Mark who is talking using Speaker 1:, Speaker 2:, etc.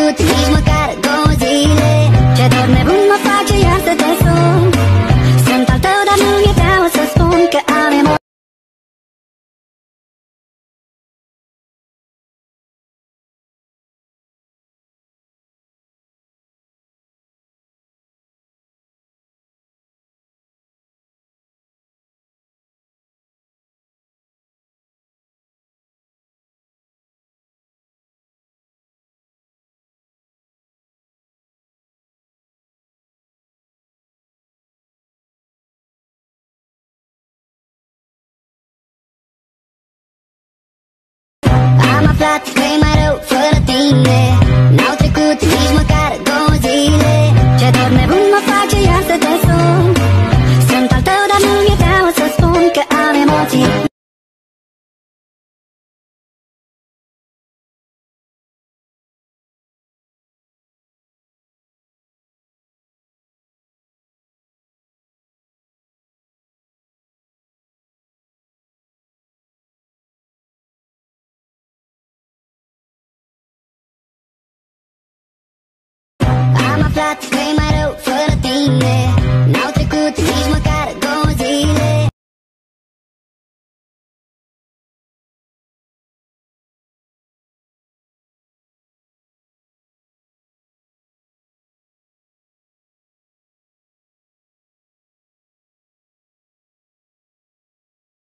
Speaker 1: avut nici măcar 2 zile. Ce dor nebun mă face iar să te sun. Sunt al tău, dar nu mi-e teamă să spun că am emoții. Am aflat că e mai rău fără tine. N-au